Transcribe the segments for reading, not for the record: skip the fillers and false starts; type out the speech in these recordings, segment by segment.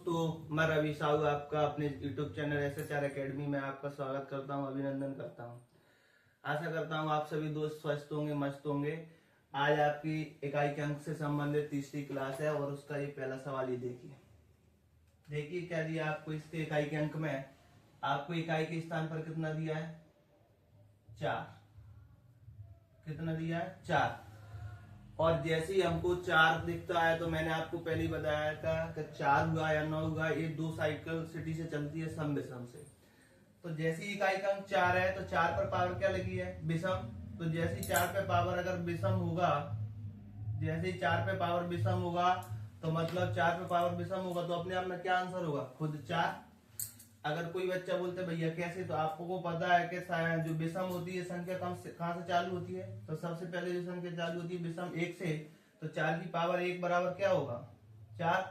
दोस्तों, मैं रवि साहू आपका अपने YouTube चैनल SHR एकेडमी में आपका स्वागत करता हूं, अभिनंदन करता हूं। आशा करता हूं आप सभी दोस्त स्वस्थ होंगे, मस्त होंगे। आज आपकी इकाई के अंक से संबंधित तीसरी क्लास है और उसका ये पहला सवाल ही देखिए क्या दिया आपको इसके इकाई के अंक में। आपको इकाई के स्थान पर कितना दिया है? 4। कितना दिया है? 4। और जैसे ही हमको 4 दिखता है तो मैंने आपको पहले ही बताया था कि 4 हुआ या 9 हुआ, ये 2 साइकिल सिटी से चलती है सम विषम से। तो जैसे ही इकाई का अंक 4 है तो 4 पर पावर क्या लगी है? विषम। तो जैसे ही 4 पे पावर अगर विषम होगा, जैसे ही 4 पे पावर विषम होगा तो मतलब 4 पे पावर विषम होगा तो अपने आप में क्या आंसर होगा? खुद 4। अगर कोई बच्चा बोलते भैया कैसे, तो आपको पता है कि जो विषम होती है संख्या कहाँ से चालू होती है? तो सबसे पहले जो संख्या चालू होती है विषम 1 से, तो 4 की पावर 1 बराबर क्या होगा? 4।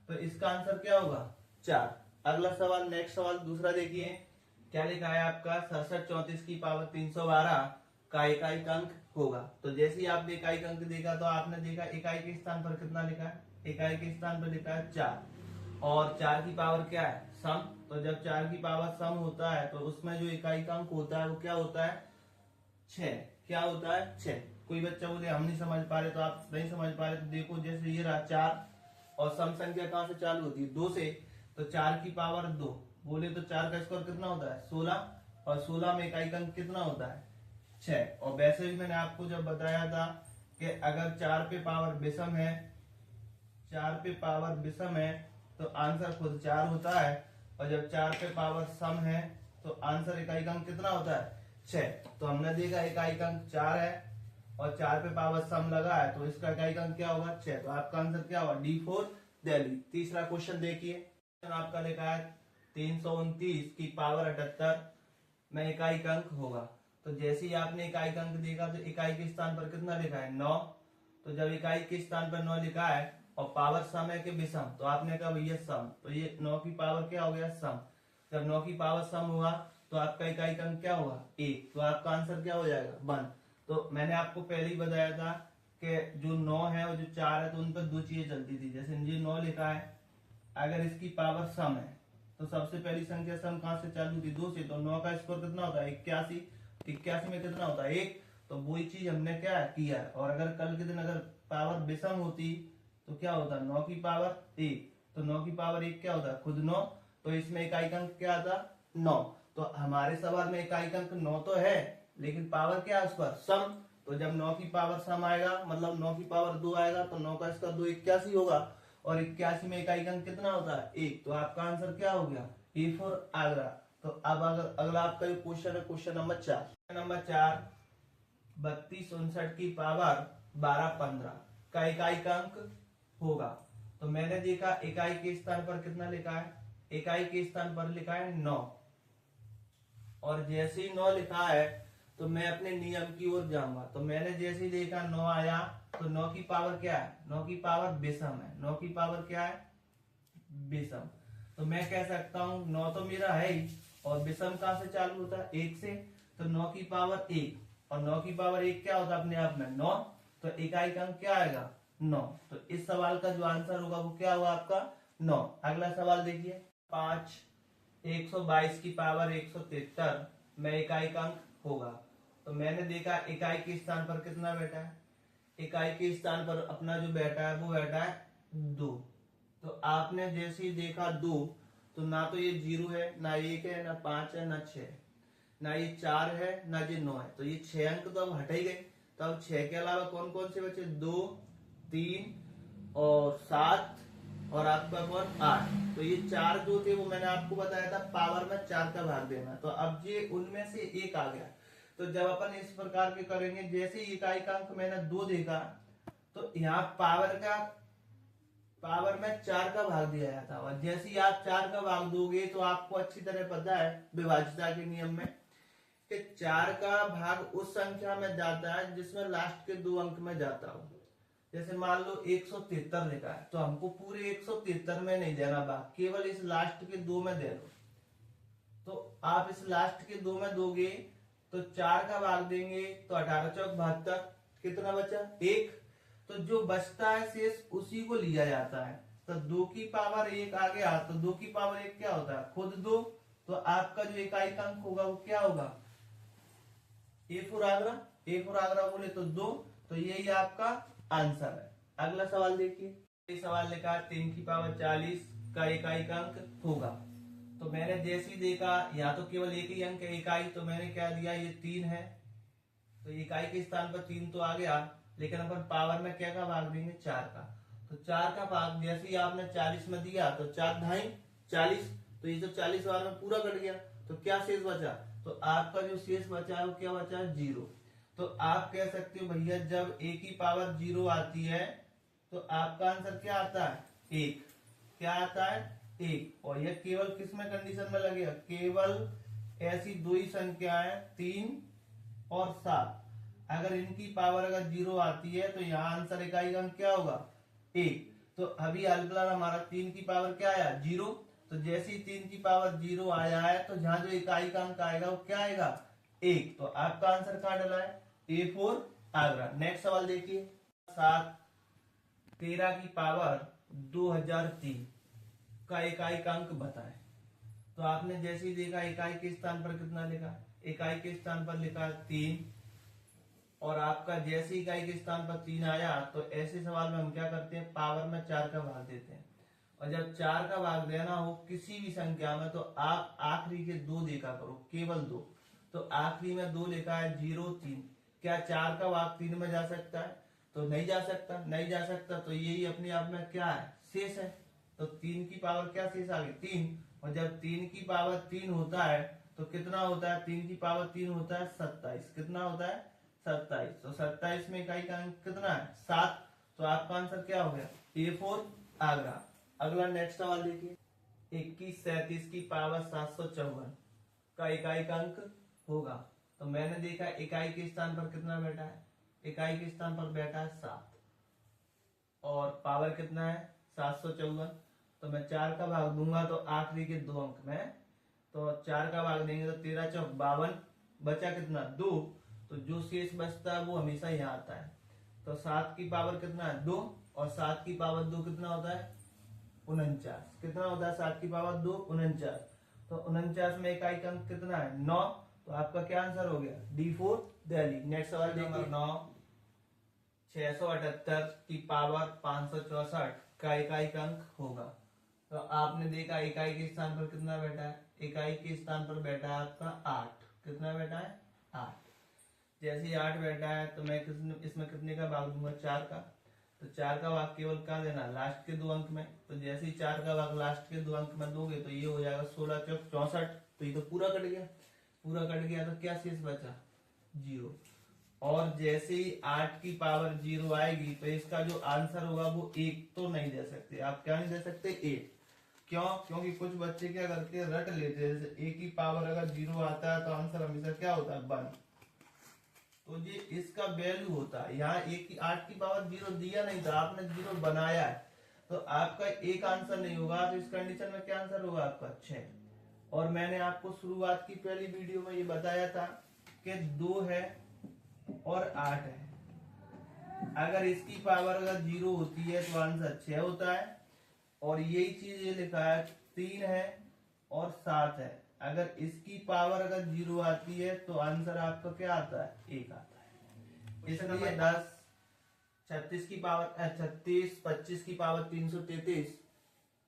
तो इसका आंसर क्या होगा? 4। अगला सवाल, नेक्स्ट सवाल दूसरा देखिए क्या लिखा है आपका। 67 34 की पावर 312 का इकाई अंक होगा। तो जैसे ही आपने इकाई अंक देखा तो आपने देखा इकाई के स्थान पर कितना लिखा है? इकाई के स्थान पर लिखा है 4 और 4 की पावर क्या है? सम। तो जब 4 की पावर सम होता है तो उसमें जो इकाई का अंक होता है वो क्या होता है? 6। क्या होता है? 6। कोई बच्चा बोले हम नहीं समझ पा रहे, तो आप नहीं समझ पा रहे तो देखो, जैसे ये रहा 4 और सम संख्या कहां से चालू होती है? 2 से। तो 4 की पावर 2 बोले तो 4 का स्क्वायर कितना होता है? 16 और 16 में इकाई का अंक कितना होता है? 6। और वैसे भी मैंने आपको जब बताया था कि अगर 4 पे पावर विषम है, 4 पे पावर विषम है तो आंसर खुद 4 होता है, और जब 4 पे पावर सम है तो आंसर इकाई का अंक कितना होता है? 6। तो हमने देखा इकाई का अंक 4 है और 4 पे पावर सम लगा है तो इसका इकाई का अंक क्या होगा? 6। तो आपका आंसर क्या होगा? D4 दिल्ली। तीसरा क्वेश्चन देखिए, आपका लिखा है 329 की पावर 78 में इकाई का अंक होगा। तो जैसे ही आपने इकाई का अंक देखा तो इकाई के स्थान पर कितना लिखा है? 9। तो जब इकाई के स्थान पर 9 लिखा है और पावर सम है कि विषम, तो आपने कहा भैया सम, तो ये 9 की पावर क्या हो गया? सम। जब 9 की पावर सम हुआ तो आपका इकाई का अंक क्या होगा? 1। तो आपका आंसर क्या हो जाएगा? 1। तो मैंने आपको पहले ही बताया था कि जो 9 है और जो 4 है तो उन पर 2 चीजें चलती थी। जैसे ये 9 लिखा है, अगर इसकी पावर सम है तो सबसे पहली संख्या सम कहां से चालू थी? 2 से। तो 9 का स्कोर कितना होता है? 81। 81 में कितना होता है? 1। तो वही चीज हमने क्या किया है। और अगर कल के दिन अगर पावर विषम होती तो क्या होता? 9 की पावर 1। तो 9 की पावर 1 क्या होता है? खुद 9। तो इसमें इकाई का अंक क्या आता? 9। तो हमारे सवाल में इकाई का अंक 9 तो है, लेकिन पावर क्या है उस पर? सम। तो जब 9 की पावर सम आएगा मतलब 9 की पावर 2 आएगा तो 9 का इसका 2 81 होगा, और 81 में इकाई का अंक कितना होता है? 1। तो आपका आंसर क्या हो गया? A4 आगरा। तो अब अगला आपका जो क्वेश्चन है, क्वेश्चन नंबर 4 32 59 की पावर 12 15 का इकाई का अंक होगा। तो मैंने देखा इकाई के स्थान पर कितना लिखा है? इकाई के स्थान पर लिखा है 9, और जैसे ही 9 लिखा है तो मैं अपने नियम की ओर जाऊंगा। तो मैंने जैसे ही देखा 9 आया तो 9 की पावर क्या है? 9 की पावर विषम है। 9 की पावर क्या है? विषम। तो मैं कह सकता हूं 9 तो मेरा है ही, और विषम कहां से चालू होता है? 1 से। तो 9 की पावर 1 और 9 की पावर 1 क्या होता है अपने आप में? 9। तो इकाई का अंक क्या आएगा? 9। तो इस सवाल का जो आंसर होगा वो क्या होगा आपका? 9। अगला सवाल देखिए, 5 122 की पावर 173 में इकाई का अंक होगा। तो मैंने देखा इकाई के स्थान पर कितना बैठा है? इकाई के स्थान पर अपना जो बैठा है वो बैठा है 2। तो आपने जैसे ही देखा 2, तो ना तो ये 0 है, ना 1 है, ना 5 है, ना 6 है, ना ये 4 है, ना ये 9 है। तो ये 6 अंक तो अब हट ही गए। तो अब 6 के अलावा कौन कौन से बचे? 2 3 और 7 और आपका कौन? 8। तो ये 4 जो थे वो मैंने आपको बताया था पावर में 4 का भाग देना। तो अब ये उनमें से एक आ गया। तो जब अपन इस प्रकार के करेंगे, जैसे इकाई का अंक मैंने 2 देखा तो यहाँ पावर में 4 का भाग दिया जाता है, और जैसे ही आप 4 का भाग दोगे तो आपको अच्छी तरह पता है विभाज्यता के नियम में कि 4 का भाग उस संख्या में जाता है जिसमें लास्ट के 2 अंक में जाता हो। जैसे मान लो 173 लिखा है तो हमको पूरे 173 में नहीं देना भाग, केवल इस लास्ट के 2 में दे दो। तो आप इस लास्ट के 2 में दोगे तो 4 का भाग देंगे तो 18 चौक 72, कितना बचा? 1। तो जो बचता है शेष उसी को लिया जाता है। तो 2 की पावर 1 आ गया, तो 2 की पावर 1 क्या होता है, खुद 2। तो आपका जो इकाई का अंक होगा वो क्या होगा, A4 आगरा बोले तो 2। तो यही आपका आंसर है। अगला सवाल देखिए, ये सवाल लिखा है 3 की पावर 40 का इकाई का अंक होगा। तो मैंने जैसे ही देखा यहाँ तो केवल एक ही अंक है इकाई, तो मैंने क्या दिया, ये 3 है, तो इकाई के स्थान पर 3 तो आ गया, लेकिन अपन पावर में क्या का भाग देंगे, 4 का। तो 4 का भाग जैसे ही आपने 40 में दिया तो 4 ढाई 40, तो ये तो 40 बार में पूरा कट गया, तो क्या शेष बचा, तो आपका जो शेष बचा है वो क्या बचा है, 0। तो आप कह सकते हो भैया जब a की पावर 0 आती है तो आपका आंसर क्या आता है, 1। क्या आता है, 1। और यह केवल किस में कंडीशन में लगेगा, केवल ऐसी दो ही संख्याएं 3 और 7, अगर इनकी पावर अगर 0 आती है तो यहाँ आंसर इकाई का अंक क्या होगा, 1। तो अभी अलगला हमारा 3 की पावर क्या आया, 0। तो जैसे ही 3 की पावर 0 आया है तो जहां जो इकाई का अंक आएगा वो क्या आएगा, 1। तो आपका आंसर कहाँ डला है, A4 आगरा। नेक्स्ट सवाल देखिए, 7 13 की पावर 2003 का इकाई का अंक बताएं। तो आपने जैसे ही देखा इकाई के स्थान पर कितना लिखा, इकाई के स्थान पर लिखा 3, और आपका जैसे इकाई के स्थान पर 3 आया तो ऐसे सवाल में हम क्या करते हैं, पावर में 4 का भाग देते हैं। और जब 4 का भाग देना हो किसी भी संख्या में तो आप आखिरी के 2 देखा करो, केवल 2। तो आखिरी में 2 लिखा है 0 3, क्या 4 का भाग 3 में जा सकता है, तो नहीं जा सकता, नहीं जा सकता। तो यही अपने आप में क्या है, शेष है। तो 3 की पावर क्या शेष आ गई, 3। और जब 3 की पावर 3 होता है तो कितना होता है, 3 की पावर 3 होता है 27। कितना होता है, 27। तो 27 में इकाई का अंक कितना है, 7। तो आपका आंसर क्या हो गया, A4 आगरा। अगला नेक्स्ट सवाल देखिए, 21 37 की पावर 754 का इकाई का अंक होगा। तो मैंने देखा इकाई के स्थान पर कितना बैठा है, इकाई के स्थान पर बैठा है 7, और पावर कितना है 754। तो मैं 4 का भाग दूंगा तो आखिरी के 2 अंक में, तो 4 का भाग देंगे तो 13 चौक 52, बचा कितना 2। तो जो शेष बचता है वो हमेशा यहाँ आता है। तो 7 की पावर कितना है 2, और 7 की पावर 2 कितना होता है 49। कितना होता है 7 की पावर 2 49। तो 49 में इकाई का अंक कितना है 9। तो आपका क्या आंसर हो गया, D4 दिल्ली। नेक्स्ट सवाल नंबर 9, 678 की पावर 564 का इकाई का अंक होगा। तो आपने देखा इकाई के स्थान पर कितना बैठा है, इकाई के स्थान पर बैठा है आपका 8। कितना बैठा है 8। जैसे ही 8 बैठा है तो मैं इसमें कितने का भाग दूंगा, 4 का। तो 4 का भाग केवल कहाँ देना, लास्ट के 2 अंक में। तो जैसे ही 4 का भाग लास्ट के 2 अंक में दोगे तो ये हो जाएगा 16 चौक 64। तो ये तो पूरा कट गया, पूरा कट गया। तो क्या शेष बचा, 0। और जैसे ही 8 की पावर 0 आएगी तो इसका जो आंसर होगा वो 1 तो नहीं दे सकते। आप क्या नहीं दे सकते, 1। क्यों, क्योंकि कुछ बच्चे क्या करते हैं, रट लेते हैं। जैसे a की पावर अगर 0 आता है तो आंसर हमेशा क्या होता है 1। तो ये इसका वैल्यू होता है। यहाँ 8 की पावर 0 दिया नहीं था, आपने 0 बनाया है, तो आपका एक आंसर नहीं होगा। तो इस कंडीशन में क्या आंसर होगा आपका 6। और मैंने आपको शुरुआत की पहली वीडियो में ये बताया था कि 2 है और 8 है। अगर इसकी पावर अगर 0 होती है तो आंसर 6 होता है। और यही चीज ये लिखा है 3 है और 7 है, अगर इसकी पावर अगर 0 आती है तो आंसर आपका क्या आता है, 1 आता है। इसलिए 10 36 की पावर 36 25 की पावर 333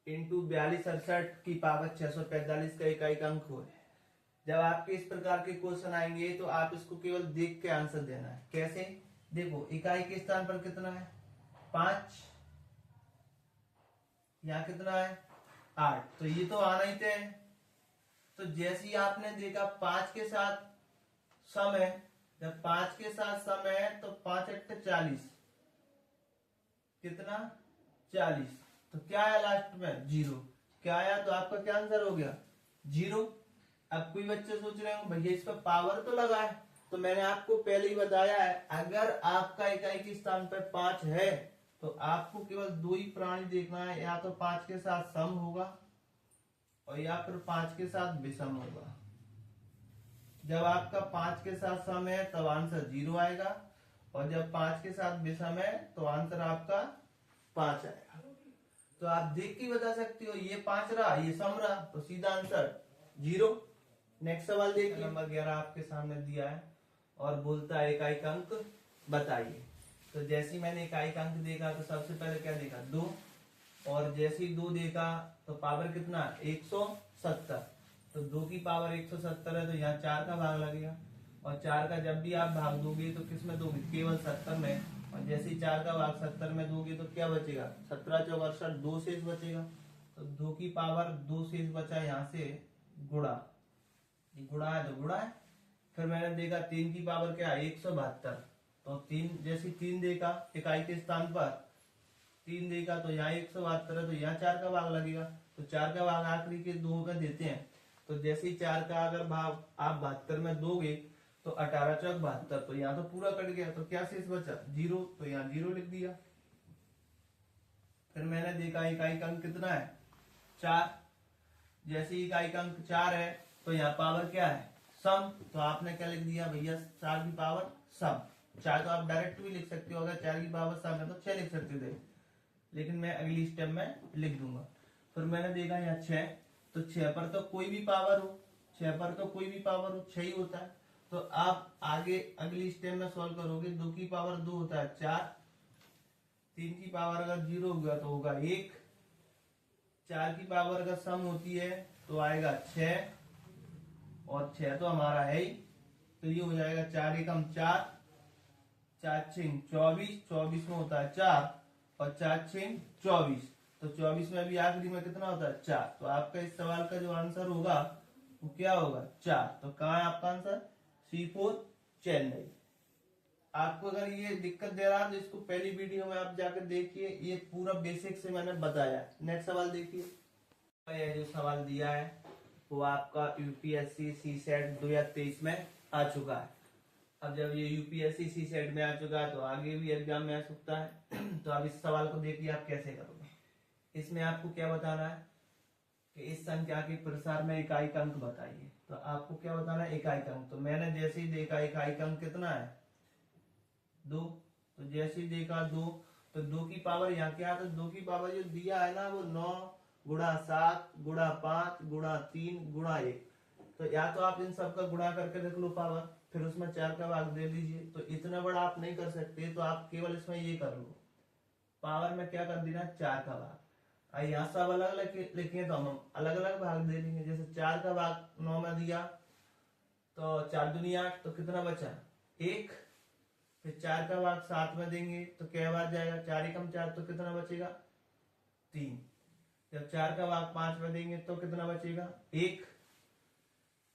इंटू 42 68 की पावर 645 का इकाई का अंक है। जब आपके इस प्रकार के क्वेश्चन आएंगे तो आप इसको केवल देख के आंसर देना है। कैसे, देखो इकाई के स्थान पर कितना है 5, यहाँ कितना है 8, तो ये तो आना ही थे। तो जैसे ही आपने देखा 5 के साथ सम है, जब 5 के साथ सम है तो 5 8 40, कितना 40। तो क्या आया लास्ट में 0, क्या आया, तो आपका क्या आंसर हो गया 0। अब कोई बच्चे सोच रहे हो भैया इस पर पावर तो लगा है, तो मैंने आपको पहले ही बताया है अगर आपका इकाई के स्थान पर 5 है तो आपको केवल 2 ही प्राणी देखना है, या तो 5 के साथ सम होगा और या फिर 5 के साथ विषम होगा। जब आपका 5 के साथ सम है तब आंसर 0 आएगा, और जब 5 के साथ विषम है तो आंसर आपका 5 आएगा। तो आप देख के बता सकते हो, ये 5 रहा, ये सम रहा, तो सीधा आंसर 0। नेक्स्ट सवाल देखिए, नंबर 11 आपके सामने दिया है और बोलता है इकाई का अंक बताइए। तो जैसे ही मैंने इकाई का अंक देखा तो सबसे पहले क्या देखा, 2, और जैसे ही 2 देखा तो पावर कितना, 170। तो 2 की पावर 170 है, तो यहाँ 4 का भाग लगेगा, और 4 का जब भी आप भाग दोगे तो किस में दोगे, केवल 70 में। और जैसे ही 4 का भाग 70 में दोगे तो क्या बचेगा, 17 चौक 68, 2 शेष बचेगा। तो 2 की पावर 2 शेष बचा, यहाँ से गुणा, ये गुणा है तो गुणा है। फिर मैंने देखा 3 की पावर क्या है, 172। तो 3, जैसे 3 देखा इकाई के स्थान पर 3 देखा तो यहाँ 172 है, तो यहाँ 4 का भाग लगेगा। तो 4 का भाग आखिरी के 2 में देते हैं, तो जैसे ही 4 का अगर भाग आप 72 में दोगे तो 18 चौक 72, तो यहाँ तो पूरा कट गया, तो क्या शेष बचा, 0, तो यहाँ 0 लिख दिया। फिर मैंने देखा इकाई का अंक कितना है, 4। जैसे इकाई का अंक 4 है तो यहाँ पावर क्या है, सम, तो आपने क्या लिख दिया भैया, 4 की पावर सम। 4 तो आप डायरेक्ट भी लिख सकते हो, अगर 4 की पावर सम है तो 6 लिख सकते थे, लेकिन मैं अगली स्टेप में लिख दूंगा। फिर मैंने देखा यहाँ 6, तो 6 पर तो कोई भी पावर हो, 6 पर तो कोई भी पावर हो, 6 ही होता है। तो आप आगे अगली स्टेप में सॉल्व करोगे, 2 की पावर 2 होता है 4, 3 की पावर अगर 0 होगा तो होगा 1, 4 की पावर अगर सम होती है तो आएगा 6, और 6 तो हमारा है ही, तो ये हो जाएगा 4 एकम 4, 4 छिंग 24, 24 में होता है 4, और 4 छिंग 24, तो 24 में भी आखिरी में कितना होता है, 4। तो आपका इस सवाल का जो आंसर होगा वो क्या होगा, 4। तो कहाँ है आपका आंसर, C4 चेन्नई। आपको अगर ये दिक्कत दे रहा है तो इसको पहली वीडियो में आप जाकर देखिए, ये पूरा बेसिक से मैंने बताया। नेक्स्ट सवाल देखिए, ये जो सवाल दिया है वो आपका यूपीएससी सीसेट 2023 में आ चुका है। अब जब ये यूपीएससी सीसेट में आ चुका है तो आगे भी एग्जाम में आ सकता है। तो अब इस सवाल को देखिए आप कैसे करोगे। इसमें आपको क्या बताना है कि इस संख्या के प्रसार में इकाई का अंक बताइए। तो आपको क्या बताना है, इकाई का अंक। तो मैंने जैसे ही देखा इकाई का अंक कितना है, 2, तो जैसे ही देखा 2, तो 2 की पावर यहाँ क्या है, तो 2 की पावर जो दिया है ना वो 9 गुणा 7 गुणा 5 गुणा 3 गुणा 1। तो या तो आप इन सब का गुणा करके रख लो पावर, फिर उसमें 4 का भाग दे दीजिए। तो इतना बड़ा आप नहीं कर सकते, तो आप केवल इसमें ये कर लो, पावर में क्या कर देना, 4 का भाग। यहाँ सब अलग अलग लिखे तो हम अलग अलग भाग दे देंगे। जैसे 4 का भाग 9 में दिया तो 4 दूनी 8, तो कितना बचा, 1। फिर 4 का भाग 7 में देंगे तो क्या बार जाएगा, 4 एकम 4, तो कितना बचेगा, 3। जब 4 का भाग 5 में देंगे तो कितना बचेगा, 1।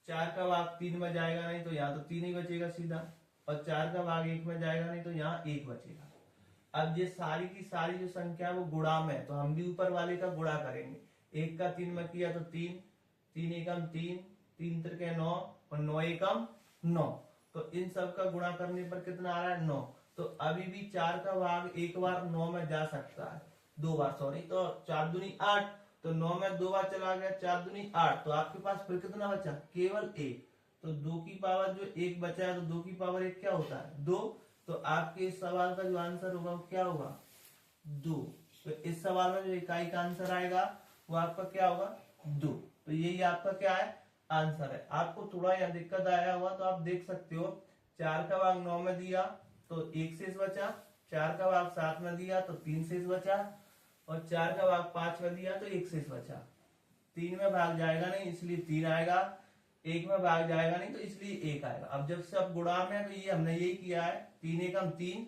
4 का भाग 3 में जाएगा नहीं तो यहाँ तो 3 ही बचेगा सीधा, और 4 का भाग 1 में जाएगा नहीं तो यहाँ 1 बचेगा। अब ये सारी की सारी जो संख्या है वो गुणा में, तो हम भी ऊपर वाले का गुणा करेंगे। 1 का 3 में किया तो 3, 3 एकम 3, 3 त्रिके 9, और 9 एकम 9। तो इन सब का गुणा करने पर कितना आ रहा है, 9। तो अभी भी 4 का भाग एक बार 9 में जा सकता है, 2 बार सॉरी, तो 4 दूनी 8, तो 9 में 2 बार चला गया, 4 दूनी 8, तो आपके पास फिर कितना बचा, केवल 1। तो 2 की पावर जो 1 बचा है, तो 2 की पावर 1 क्या होता है, 2। तो आपके इस सवाल का जो आंसर होगा वो क्या होगा, 2। तो इस सवाल में जो इकाई का आंसर आएगा वो आपका क्या होगा, 2। तो यही आपका क्या है, आंसर है। आपको थोड़ा यहाँ दिक्कत आया हुआ तो आप देख सकते हो, 4 का भाग 9 में दिया तो 1 शेष बचा, 4 का भाग 7 में दिया तो 3 शेष बचा, और 4 का भाग 5 में दिया तो 1 शेष बचा। 3 में भाग जाएगा नहीं इसलिए 3 आएगा, 1 में भाग जाएगा नहीं तो इसलिए 1 आएगा। अब जब सब गुणा में है तो ये हमने यही किया है, 3 एकम 3,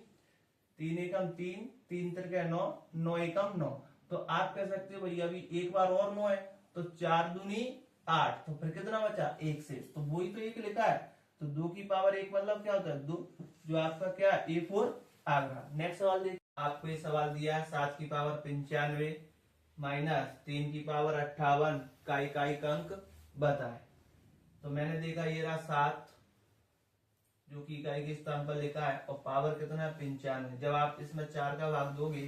3 एकम 3, 3 त्रिके 9, 9 एकम 9। तो आप कह सकते हो भैया अभी एक बार और 9 है, तो 4 दूनी 8, तो फिर कितना बचा, 1 शेष। तो वही तो 1 लिखा है, तो 2 की पावर 1 मतलब क्या होता है, 2, जो आपका क्या है, A4 आ गया। नेक्स्ट सवाल देखिए, आपको ये सवाल दिया है 7 की पावर 95 माइनस 3 की पावर 58 का इकाई का अंक बताए। तो मैंने देखा ये रहा 7 जो कि इकाई के स्थान पर लिखा है, और पावर कितना है, 95। जब आप इसमें 4 का भाग दोगे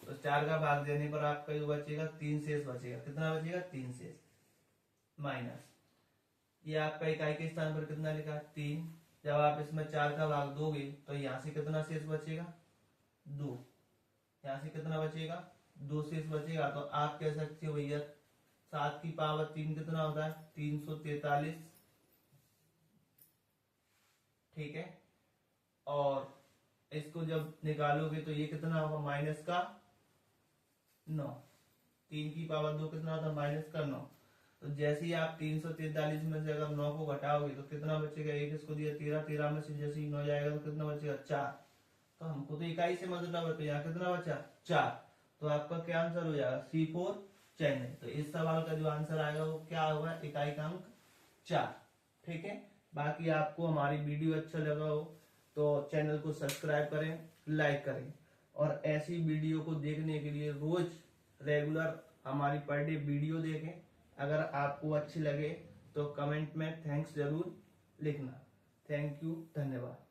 तो 4 का भाग देने पर आपका जो बचेगा 3 शेष बचेगा। कितना बचेगा, 3 शेष, माइनस ये आपका इकाई के स्थान पर कितना लिखा है, 3। जब आप इसमें 4 का भाग दोगे तो यहाँ से कितना शेष बचेगा, 2। यहाँ से कितना बचेगा, 2 शेष बचेगा तो आप कह सकते हो भैया 7 की पावर 3 कितना होता है 343। ठीक है, और इसको जब निकालोगे तो ये कितना होगा माइनस का 9। 3 की पावर 2 कितना होता है माइनस का 9। तो जैसे ही आप 343 में से अगर 9 को घटाओगे तो कितना बचेगा, एक इसको दिया 13, 13 में से जैसे ही 9 जाएगा तो कितना बचेगा 4। तो हमको तो इकाई से मतलब है, तो यहाँ कितना बचा 4। तो आपका क्या आंसर हो जाएगा C4 चेन्नई। तो इस सवाल का जो आंसर आएगा वो क्या होगा, इकाई का अंक 4। ठीक है, बाकी आपको हमारी वीडियो अच्छा लगा हो तो चैनल को सब्सक्राइब करें, लाइक करें, और ऐसी वीडियो को देखने के लिए रोज रेगुलर हमारी पर डे वीडियो देखें। अगर आपको अच्छी लगे तो कमेंट में थैंक्स जरूर लिखना। थैंक यू, धन्यवाद।